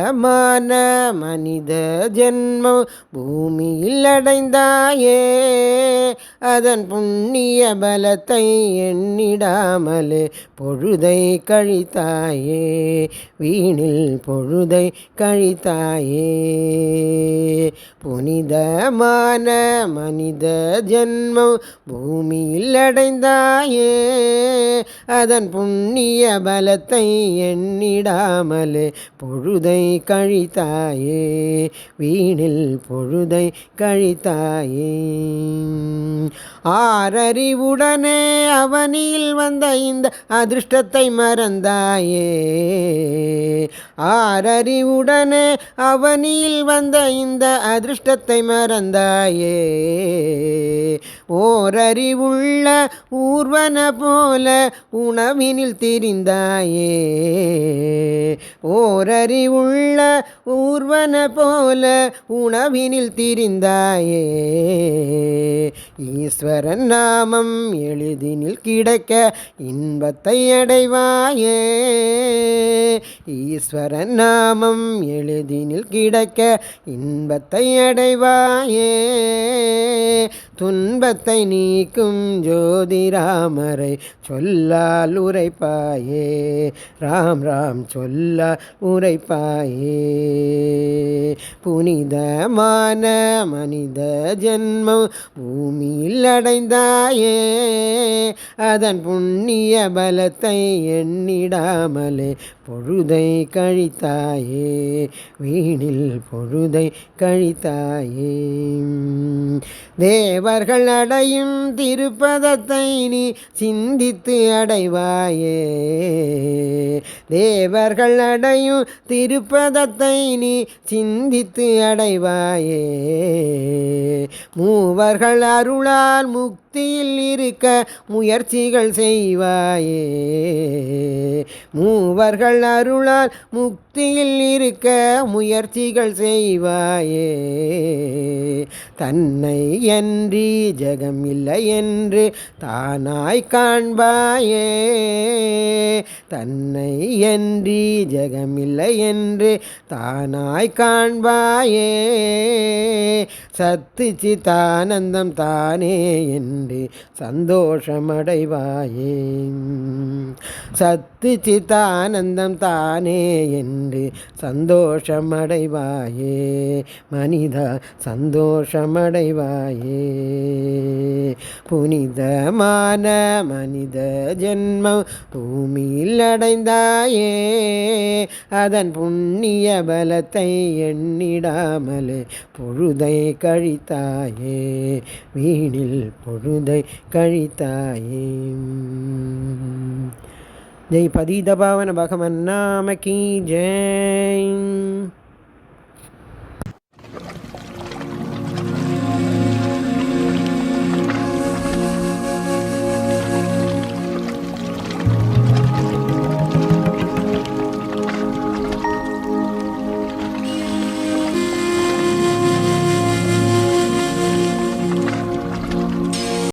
புனிதமான மனித ஜென்மம் பூமியில் அடைந்தாயே, அதன் புண்ணிய பலத்தை எண்ணிடாமலே பொழுதை கழித்தாயே, வீணில் பொழுதை கழித்தாயே. புனிதமான மனித ஜென்மம் பூமியில் அடைந்தாயே, அதன் புண்ணிய பலத்தை எண்ணிடாமலே பொழுதை கழித்தாயே, வீணில் பொழுதை கழித்தாயே. ஆறறிவுடனே அவனில் வந்த இந்த அதிர்ஷ்டத்தை மறந்தாயே, ஆறறிவுடனே அவனில் வந்த இந்த அதிர்ஷ்டத்தை மறந்தாயே. ஓரறிவுள்ள ஊர்வன போல உணவினில் திரிந்தாயே, ஓரறிவுள்ள ஊர்வன போல உணவினில் திரிந்தாயே. ஈஸ்வரன் நாமம் எளிதினில் கிடைக்க இன்பத்தை அடைவாயே, ஈஸ்வரன் நாமம் எளிதினில் கிடைக்க இன்பத்தை அடைவாயே. துன்பத்தை நீக்கும் ஜோதிராமரை சொல்லால் உரைப்பாயே, ராம் ராம் சொல்லால் உரைப்பாயே. புனிதமான மனித ஜென்மம் பூமியில் அடைந்தாயே, அதன் புண்ணிய பலத்தை எண்ணிடாமலே பொழுதை கழித்தாயே, வீணில் பொழுதை கழித்தாயே. தேவர்கள் அடையும் திருப்பதத்தை நீ சிந்தித்து அடைவாயே, தேவர்கள் அடையும் திருப்பதத்தை நீ சிந்தித்து அடைவாயே. மூவர்கள் அருளால் முக்தியில் இருக்க முயற்சிகள் செய்வாயே, மூவர்கள் அருளால் முக்தியில் இருக்க முயற்சிகள் செய்வாயே. தன்னை அன்றி ஜெகம் இல்லை என்று தானாய் காண்பாயே, தன்னை அன்றி ஜெகமில்லை என்று தானாய் காண்பாயே. சத்து சித்தானந்தம் தானே என்று சந்தோஷமடைவாயே, சத்து சித்தானந்தம் தானே என்று சந்தோஷமடைவாயே. மனிதா சந்தோஷமடைவாயே. புனிதமான மனித ஜென்மம் பூமியில் அடைந்தாயே, அதன் புண்ணிய பலத்தை எண்ணிடாமலே பொழுதை கழித்தாயே, வீணில் பொழுதை கழித்தாயே. ஜெய் பதீத பாவன பகவன் நாம கி ஜெய்.